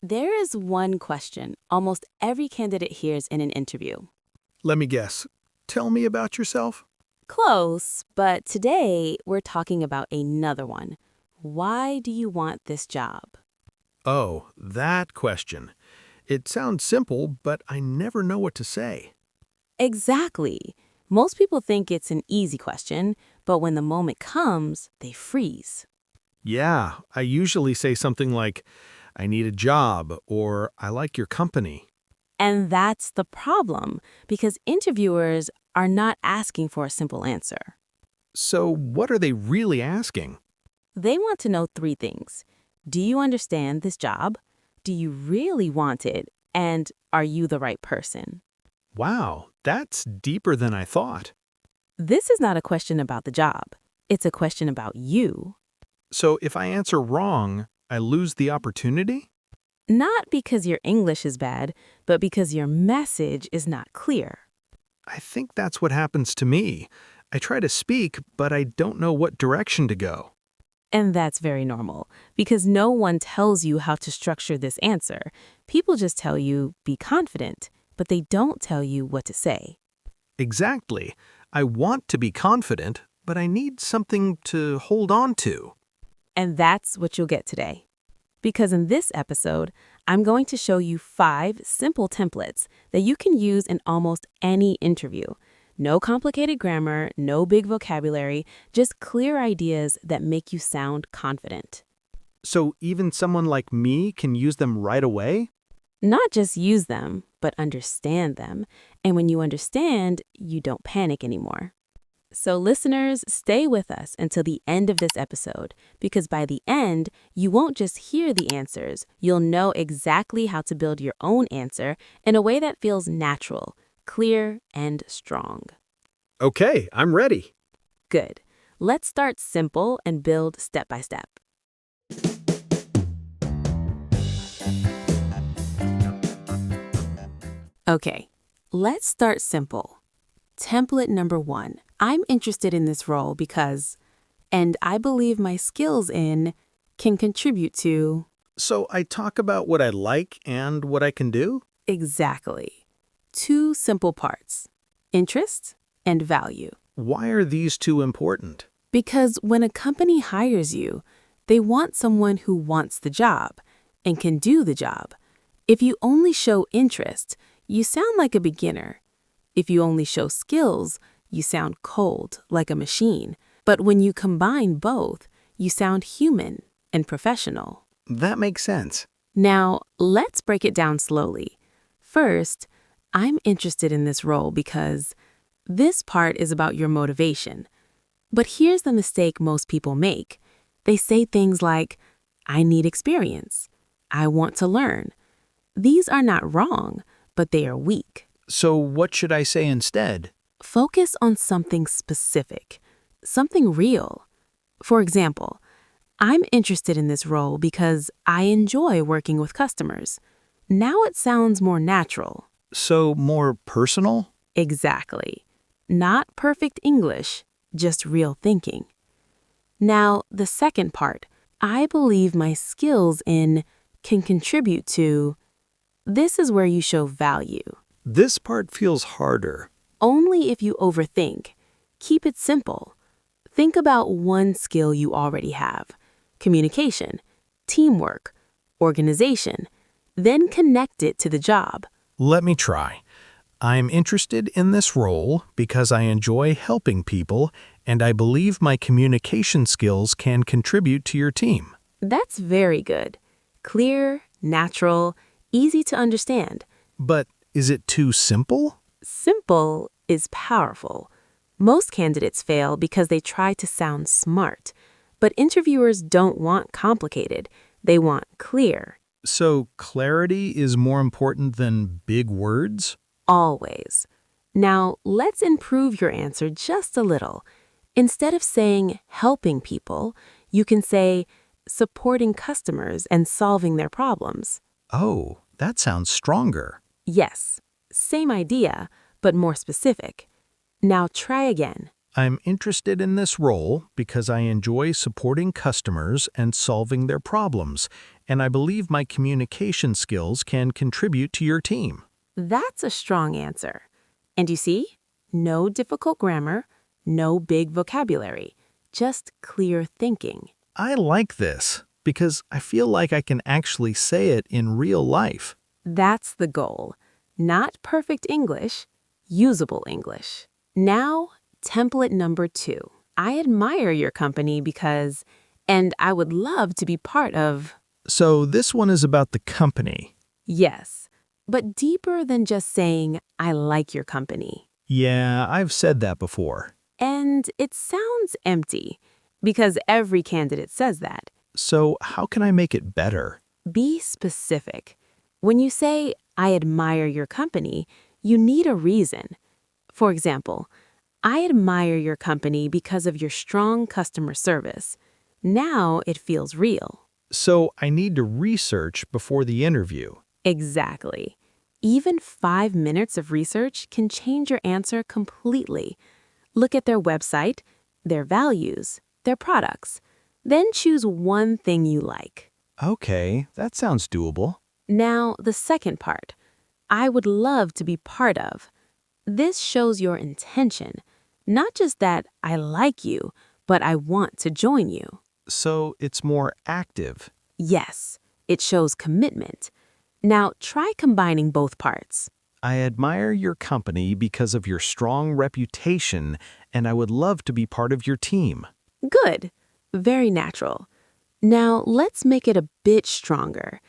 There is one question almost every candidate hears in an interview. Let me guess. Tell me about yourself. Close, but today we're talking about another one. Why do you want this job? Oh, that question. It sounds simple, but I never know what to say. Exactly. Most people think it's an easy question, but when the moment comes, they freeze. Yeah, I usually say something like, I need a job, or I like your company. And that's the problem, because interviewers are not asking for a simple answer. So what are they really asking? They want to know three things. Do you understand this job? Do you really want it? And are you the right person? Wow, that's deeper than I thought. This is not a question about the job. It's a question about you. So if I answer wrong, I lose the opportunity? Not because your English is bad, but because your message is not clear. I think that's what happens to me. I try to speak, but I don't know what direction to go. And that's very normal, because no one tells you how to structure this answer. People just tell you, be confident, but they don't tell you what to say. Exactly. I want to be confident, but I need something to hold on to. And that's what you'll get today. Because in this episode, I'm going to show you 5 simple templates that you can use in almost any interview. No complicated grammar, no big vocabulary, just clear ideas that make you sound confident. So even someone like me can use them right away? Not just use them, but understand them. And when you understand, you don't panic anymore. So listeners, stay with us until the end of this episode, because by the end, you won't just hear the answers, you'll know exactly how to build your own answer in a way that feels natural, clear, and strong. Okay, I'm ready. Good. Let's start simple and build step by step. Okay, let's start simple. Template number 1. I'm interested in this role because, and I believe my skills in, can contribute to. So I talk about what I like and what I can do? Exactly. 2 simple parts, interest and value. Why are these two important? Because when a company hires you, they want someone who wants the job and can do the job. If you only show interest, you sound like a beginner. If you only show skills, you sound cold, like a machine. But when you combine both, you sound human and professional. That makes sense. Now, let's break it down slowly. First, I'm interested in this role because this part is about your motivation. But here's the mistake most people make. They say things like, I need experience. I want to learn. These are not wrong, but they are weak. So what should I say instead? Focus on something specific, something real. For example, I'm interested in this role because I enjoy working with customers. Now it sounds more natural. So more personal? Exactly. Not perfect English, just real thinking. Now, the second part, I believe my skills in can contribute to. This is where you show value. This part feels harder. Only if you overthink. Keep it simple. Think about one skill you already have. Communication, teamwork, organization. Then connect it to the job. Let me try. I'm interested in this role because I enjoy helping people and I believe my communication skills can contribute to your team. That's very good. Clear, natural, easy to understand. But is it too simple? Simple is powerful. Most candidates fail because they try to sound smart. But interviewers don't want complicated. They want clear. So clarity is more important than big words? Always. Now, let's improve your answer just a little. Instead of saying helping people, you can say supporting customers and solving their problems. Oh, that sounds stronger. Yes, same idea, but more specific. Now try again. I'm interested in this role because I enjoy supporting customers and solving their problems, and I believe my communication skills can contribute to your team. That's a strong answer. And you see, no difficult grammar, no big vocabulary, just clear thinking. I like this because I feel like I can actually say it in real life. That's the goal. Not perfect English, usable English. Now, template number 2. I admire your company because, and I would love to be part of. So this one is about the company. Yes, but deeper than just saying, I like your company. Yeah, I've said that before. And it sounds empty, because every candidate says that. So how can I make it better? Be specific. When you say, I admire your company, you need a reason. For example, I admire your company because of your strong customer service. Now it feels real. So I need to research before the interview. Exactly. Even 5 minutes of research can change your answer completely. Look at their website, their values, their products. Then choose one thing you like. Okay, that sounds doable. Now, the second part. I would love to be part of. This shows your intention. Not just that I like you, but I want to join you. So it's more active. Yes, it shows commitment. Now, try combining both parts. I admire your company because of your strong reputation, and I would love to be part of your team. Good. Very natural. Now, let's make it a bit stronger.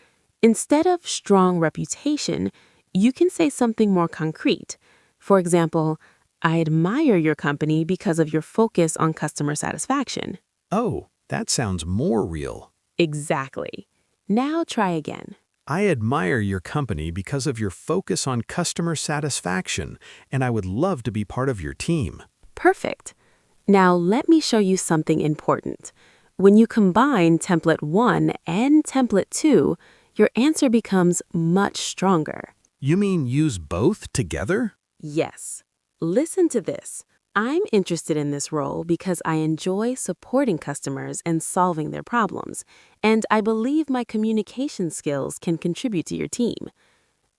Instead of strong reputation, you can say something more concrete. For example, I admire your company because of your focus on customer satisfaction. Oh, that sounds more real. Exactly. Now try again. I admire your company because of your focus on customer satisfaction, and I would love to be part of your team. Perfect. Now let me show you something important. When you combine template 1 and template 2, your answer becomes much stronger. You mean use both together? Yes. Listen to this. I'm interested in this role because I enjoy supporting customers and solving their problems, and I believe my communication skills can contribute to your team.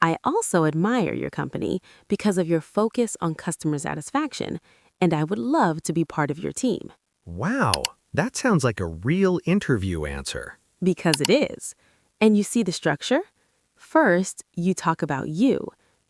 I also admire your company because of your focus on customer satisfaction, and I would love to be part of your team. Wow, that sounds like a real interview answer. Because it is. And you see the structure? First, you talk about you.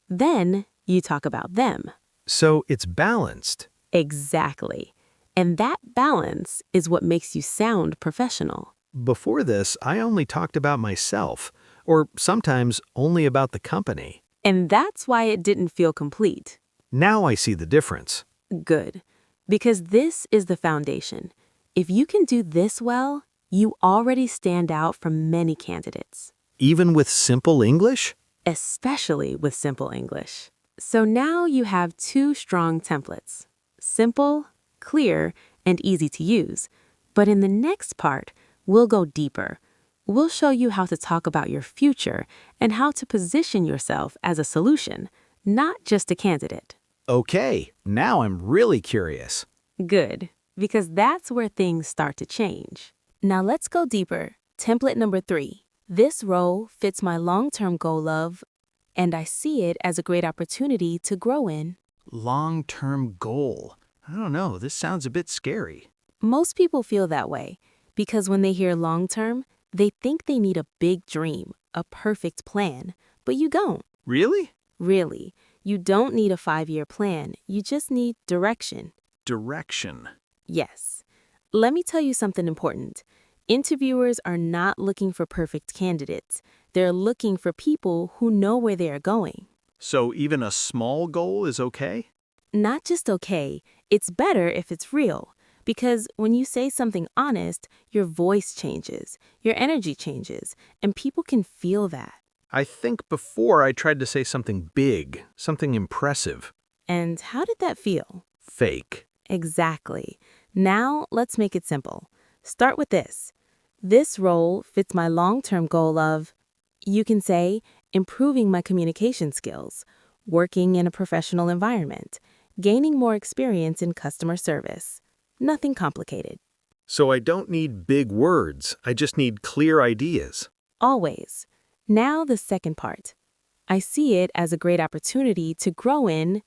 Then, you talk about them. So it's balanced. Exactly. And that balance is what makes you sound professional. Before this, I only talked about myself, or sometimes only about the company. And that's why it didn't feel complete. Now I see the difference. Good. Because this is the foundation. If you can do this well, you already stand out from many candidates. Even with simple English? Especially with simple English. So now you have 2 strong templates. Simple, clear, and easy to use. But in the next part, we'll go deeper. We'll show you how to talk about your future and how to position yourself as a solution, not just a candidate. Okay, now I'm really curious. Good, because that's where things start to change. Now let's go deeper. Template number 3. This role fits my long-term goal of, and I see it as a great opportunity to grow in. Long-term goal. I don't know, this sounds a bit scary. Most people feel that way because when they hear long-term, they think they need a big dream, a perfect plan, but you don't. Really? Really, you don't need a 5-year plan. You just need direction. Direction. Yes. Let me tell you something important. Interviewers are not looking for perfect candidates. They're looking for people who know where they are going. So even a small goal is okay? Not just okay, it's better if it's real. Because when you say something honest, your voice changes, your energy changes, and people can feel that. I think before I tried to say something big, something impressive. And how did that feel? Fake. Exactly. Now let's make it simple. Start with this. This role fits my long-term goal of, you can say, improving my communication skills, working in a professional environment, gaining more experience in customer service. Nothing complicated. So I don't need big words, I just need clear ideas. Always. Now the second part. I see it as a great opportunity to grow in.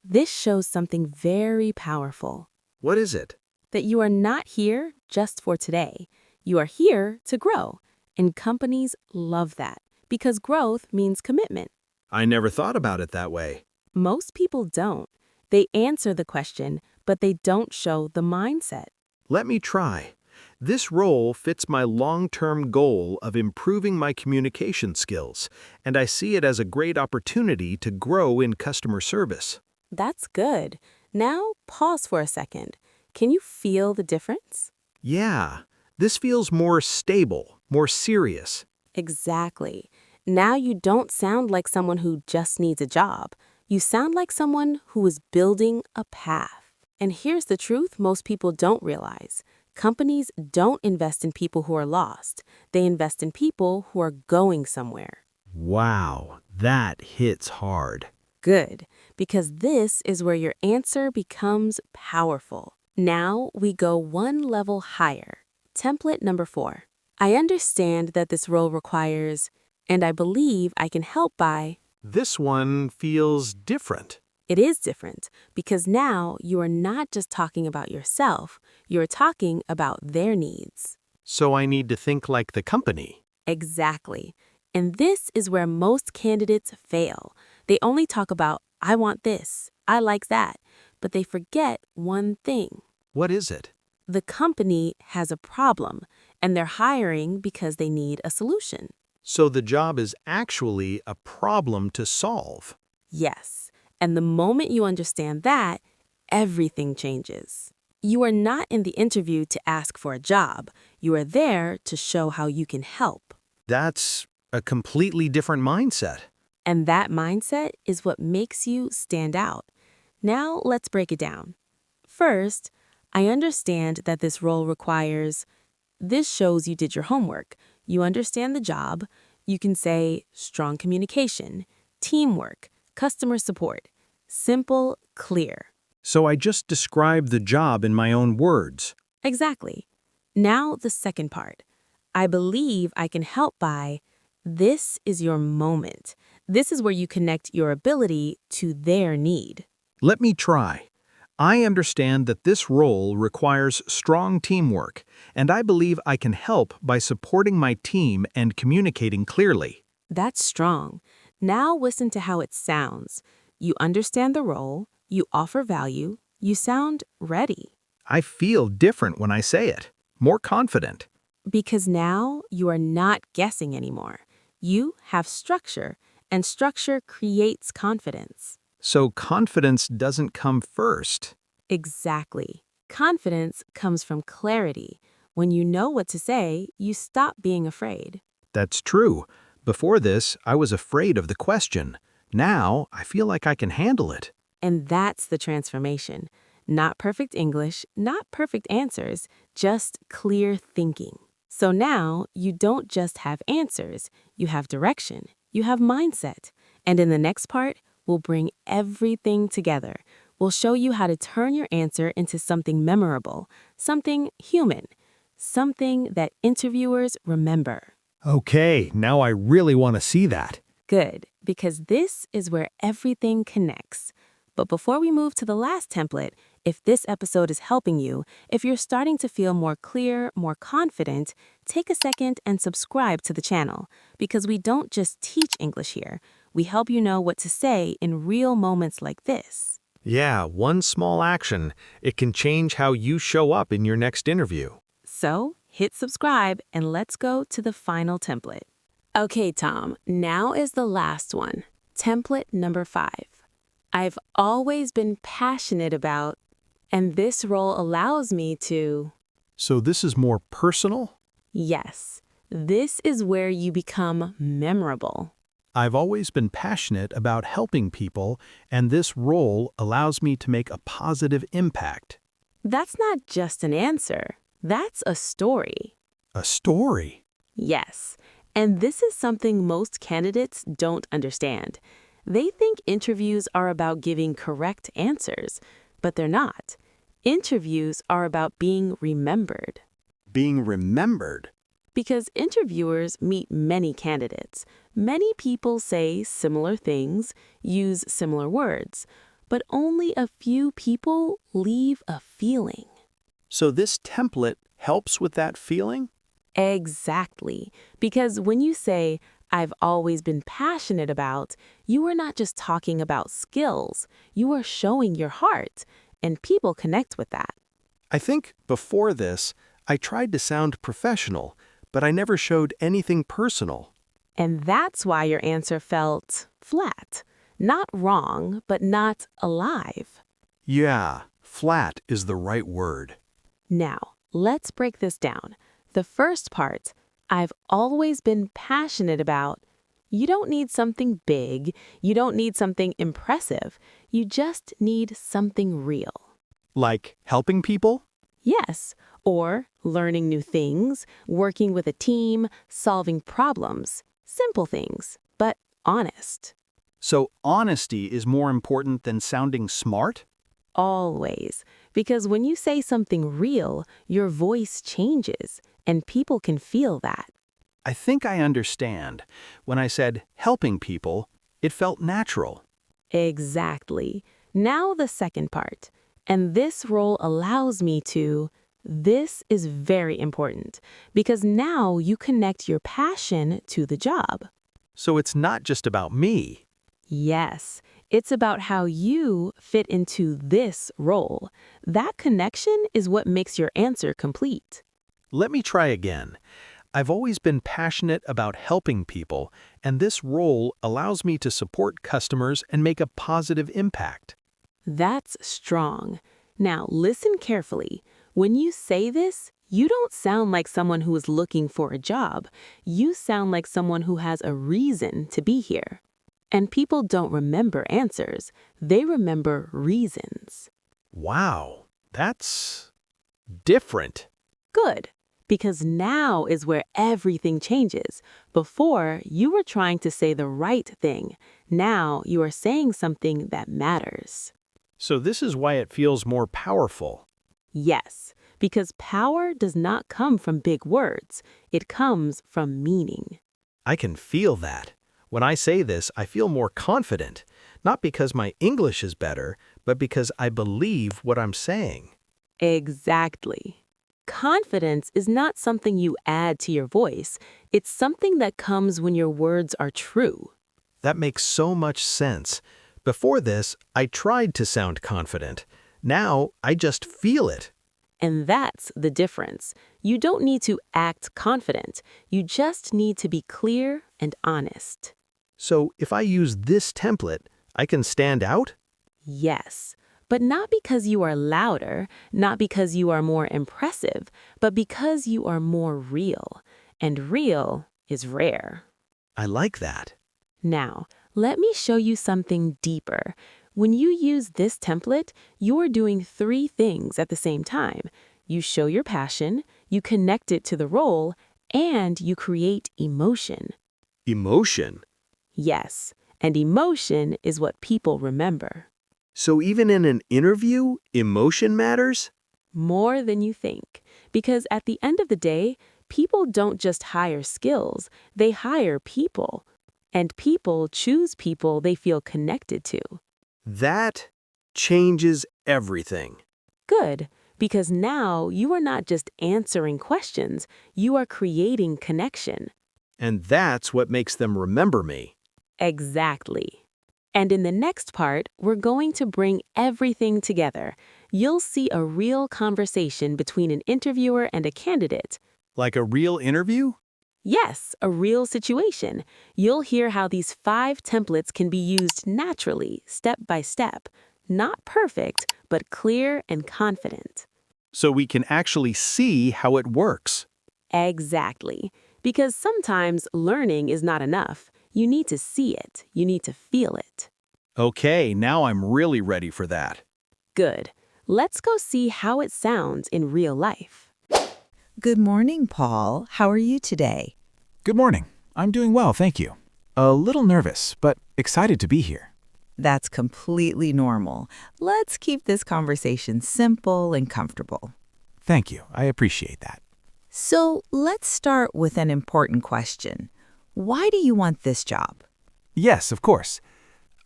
This shows something very powerful. What is it? That you are not here just for today. You are here to grow. And companies love that because growth means commitment. I never thought about it that way. Most people don't. They answer the question, but they don't show the mindset. Let me try. This role fits my long-term goal of improving my communication skills, and I see it as a great opportunity to grow in customer service. That's good. Now pause for a second. Can you feel the difference? Yeah, this feels more stable, more serious. Exactly. Now you don't sound like someone who just needs a job. You sound like someone who is building a path. And here's the truth most people don't realize. Companies don't invest in people who are lost. They invest in people who are going somewhere. Wow, that hits hard. Good, because this is where your answer becomes powerful. Now we go one level higher. Template number 4. I understand that this role requires, and I believe I can help by. This one feels different. It is different because now you are not just talking about yourself, you're talking about their needs. So I need to think like the company. Exactly. And this is where most candidates fail. They only talk about, I want this, I like that, but they forget one thing. What is it? The company has a problem, and they're hiring because they need a solution. So the job is actually a problem to solve. Yes, and the moment you understand that, everything changes. You are not in the interview to ask for a job. You are there to show how you can help. That's a completely different mindset. And that mindset is what makes you stand out. Now let's break it down. First, I understand that this role requires. This shows you did your homework. You understand the job. You can say strong communication, teamwork, customer support. Simple, clear. So I just described the job in my own words. Exactly. Now the second part. I believe I can help by. This is your moment. This is where you connect your ability to their need. Let me try. I understand that this role requires strong teamwork, and I believe I can help by supporting my team and communicating clearly. That's strong. Now listen to how it sounds. You understand the role, you offer value, you sound ready. I feel different when I say it, more confident. Because now you are not guessing anymore. You have structure, and structure creates confidence. So confidence doesn't come first. Exactly. Confidence comes from clarity. When you know what to say, you stop being afraid. That's true. Before this, I was afraid of the question. Now, I feel like I can handle it. And that's the transformation. Not perfect English, not perfect answers, just clear thinking. So now you don't just have answers, you have direction, you have mindset. And in the next part, we'll bring everything together. We'll show you how to turn your answer into something memorable, something human, something that interviewers remember. Okay, now I really want to see that. Good, because this is where everything connects. But before we move to the last template, if this episode is helping you, if you're starting to feel more clear, more confident, take a second and subscribe to the channel, because we don't just teach English here. We help you know what to say in real moments like this. Yeah, one small action. It can change how you show up in your next interview. So, hit subscribe and let's go to the final template. Okay, Tom, now is the last one. Template number 5. I've always been passionate about, and this role allows me to. So this is more personal? Yes, this is where you become memorable. I've always been passionate about helping people, and this role allows me to make a positive impact. That's not just an answer. That's a story. A story? Yes, and this is something most candidates don't understand. They think interviews are about giving correct answers, but they're not. Interviews are about being remembered. Being remembered? Because interviewers meet many candidates. Many people say similar things, use similar words, but only a few people leave a feeling. So this template helps with that feeling? Exactly. Because when you say, I've always been passionate about, you are not just talking about skills, you are showing your heart, and people connect with that. I think before this, I tried to sound professional, but I never showed anything personal. And that's why your answer felt flat. Not wrong, but not alive. Yeah, flat is the right word. Now, let's break this down. The first part, I've always been passionate about. You don't need something big. You don't need something impressive. You just need something real. Like helping people? Yes, or learning new things, working with a team, solving problems. Simple things, but honest. So honesty is more important than sounding smart? Always. Because when you say something real, your voice changes, and people can feel that. I think I understand. When I said helping people, it felt natural. Exactly. Now the second part. And this role allows me to. This is very important because now you connect your passion to the job. So it's not just about me. Yes, it's about how you fit into this role. That connection is what makes your answer complete. Let me try again. I've always been passionate about helping people, and this role allows me to support customers and make a positive impact. That's strong. Now listen carefully. When you say this, you don't sound like someone who is looking for a job. You sound like someone who has a reason to be here. And people don't remember answers. They remember reasons. Wow, that's different. Good. Because now is where everything changes. Before, you were trying to say the right thing. Now you are saying something that matters. So this is why it feels more powerful. Yes, because power does not come from big words. It comes from meaning. I can feel that. When I say this, I feel more confident, not because my English is better, but because I believe what I'm saying. Exactly. Confidence is not something you add to your voice. It's something that comes when your words are true. That makes so much sense. Before this, I tried to sound confident. Now, I just feel it. And that's the difference. You don't need to act confident. You just need to be clear and honest. So if I use this template, I can stand out? Yes, but not because you are louder, not because you are more impressive, but because you are more real. And real is rare. I like that. Now, let me show you something deeper. When you use this template, you're doing 3 things at the same time. You show your passion, you connect it to the role, and you create emotion. Emotion. Yes, and emotion is what people remember. So even in an interview, emotion matters? More than you think. Because at the end of the day, people don't just hire skills, they hire people. And people choose people they feel connected to. That changes everything. Good, because now you are not just answering questions, you are creating connection. And that's what makes them remember me. Exactly. And in the next part, we're going to bring everything together. You'll see a real conversation between an interviewer and a candidate. Like a real interview? Yes, a real situation. You'll hear how these 5 templates can be used naturally, step by step. Not perfect, but clear and confident. So we can actually see how it works. Exactly. Because sometimes learning is not enough. You need to see it. You need to feel it. Okay, now I'm really ready for that. Good. Let's go see how it sounds in real life. Good morning, Paul. How are you today? Good morning. I'm doing well, thank you. A little nervous, but excited to be here. That's completely normal. Let's keep this conversation simple and comfortable. Thank you. I appreciate that. So let's start with an important question. Why do you want this job? Yes, of course.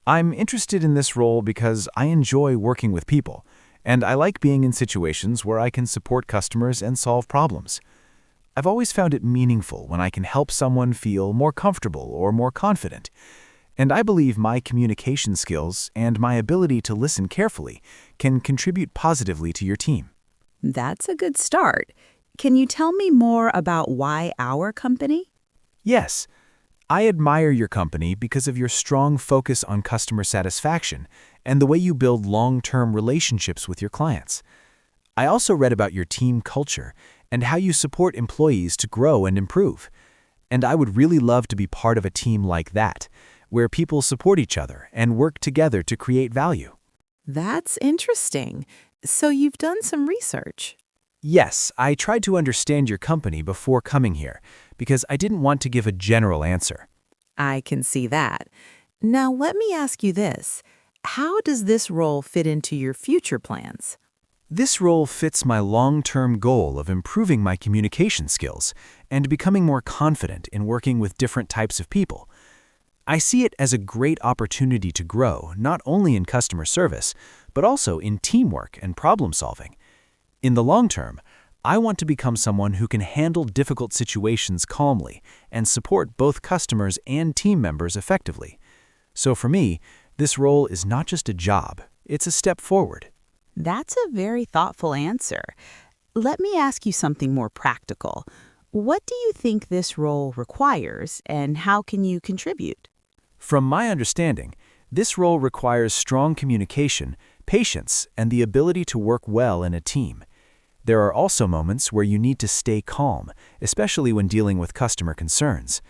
I'm interested in this role because I enjoy working with people, and I like being in situations where I can support customers and solve problems. I've always found it meaningful when I can help someone feel more comfortable or more confident, and I believe my communication skills and my ability to listen carefully can contribute positively to your team. That's a good start. Can you tell me more about why our company? Yes, I admire your company because of your strong focus on customer satisfaction and the way you build long-term relationships with your clients. I also read about your team culture and how you support employees to grow and improve. And I would really love to be part of a team like that, where people support each other and work together to create value. That's interesting. So you've done some research. Yes, I tried to understand your company before coming here because I didn't want to give a general answer. I can see that. Now let me ask you this. How does this role fit into your future plans? This role fits my long-term goal of improving my communication skills and becoming more confident in working with different types of people. I see it as a great opportunity to grow not only in customer service, but also in teamwork and problem solving. In the long term, I want to become someone who can handle difficult situations calmly and support both customers and team members effectively. So for me, this role is not just a job, it's a step forward. That's a very thoughtful answer. Let me ask you something more practical. What do you think this role requires, and how can you contribute? From my understanding, this role requires strong communication, patience, and the ability to work well in a team. There are also moments where you need to stay calm, especially when dealing with customer concerns.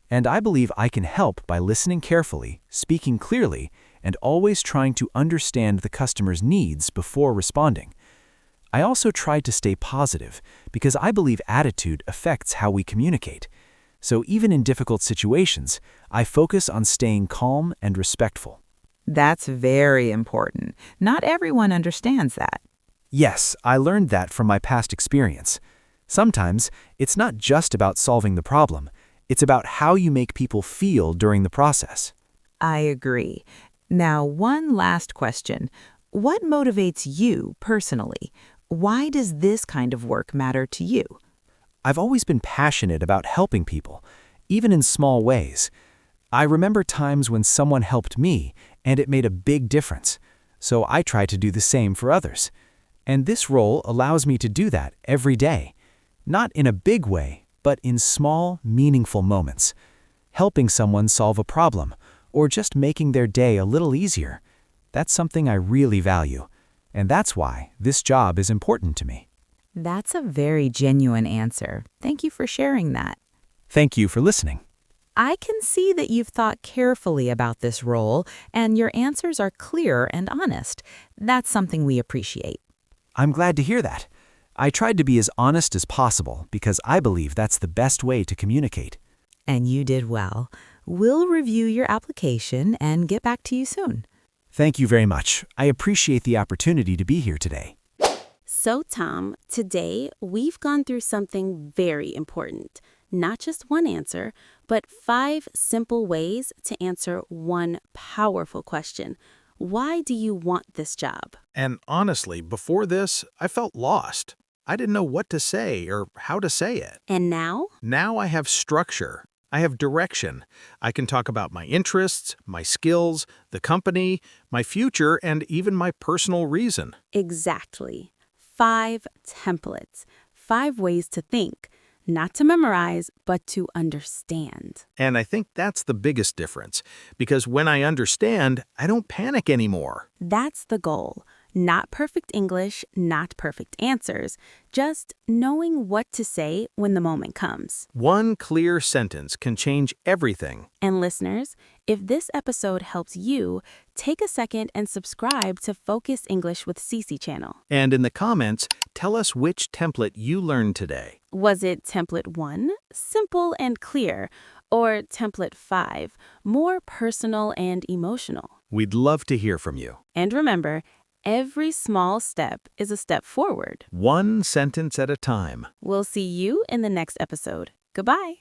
And I believe I can help by listening carefully, speaking clearly, and always trying to understand the customer's needs before responding. I also try to stay positive because I believe attitude affects how we communicate. So even in difficult situations, I focus on staying calm and respectful. That's very important. Not everyone understands that. Yes, I learned that from my past experience. Sometimes, it's not just about solving the problem, it's about how you make people feel during the process. I agree. Now, one last question. What motivates you personally? Why does this kind of work matter to you? I've always been passionate about helping people, even in small ways. I remember times when someone helped me, and it made a big difference. So I try to do the same for others. And this role allows me to do that every day. Not in a big way, but in small, meaningful moments. Helping someone solve a problem, or just making their day a little easier. That's something I really value. And that's why this job is important to me. That's a very genuine answer. Thank you for sharing that. Thank you for listening. I can see that you've thought carefully about this role, and your answers are clear and honest. That's something we appreciate. I'm glad to hear that. I tried to be as honest as possible because I believe that's the best way to communicate. And you did well. We'll review your application and get back to you soon. Thank you very much. I appreciate the opportunity to be here today. So, Tom, today we've gone through something very important. Not just one answer, but 5 simple ways to answer one powerful question. Why do you want this job? And honestly, before this, I felt lost. I didn't know what to say or how to say it. And now? Now I have structure. I have direction. I can talk about my interests, my skills, the company, my future, and even my personal reason. Exactly. 5 templates. 5 ways to think. Not to memorize, but to understand. And I think that's the biggest difference, because when I understand, I don't panic anymore. That's the goal. Not perfect English, not perfect answers, just knowing what to say when the moment comes. One clear sentence can change everything. And listeners, if this episode helps you, take a second and subscribe to Focus English with Cece channel. And in the comments, tell us which template you learned today. Was it template 1, simple and clear, or template 5, more personal and emotional? We'd love to hear from you. And remember, every small step is a step forward. One sentence at a time. We'll see you in the next episode. Goodbye.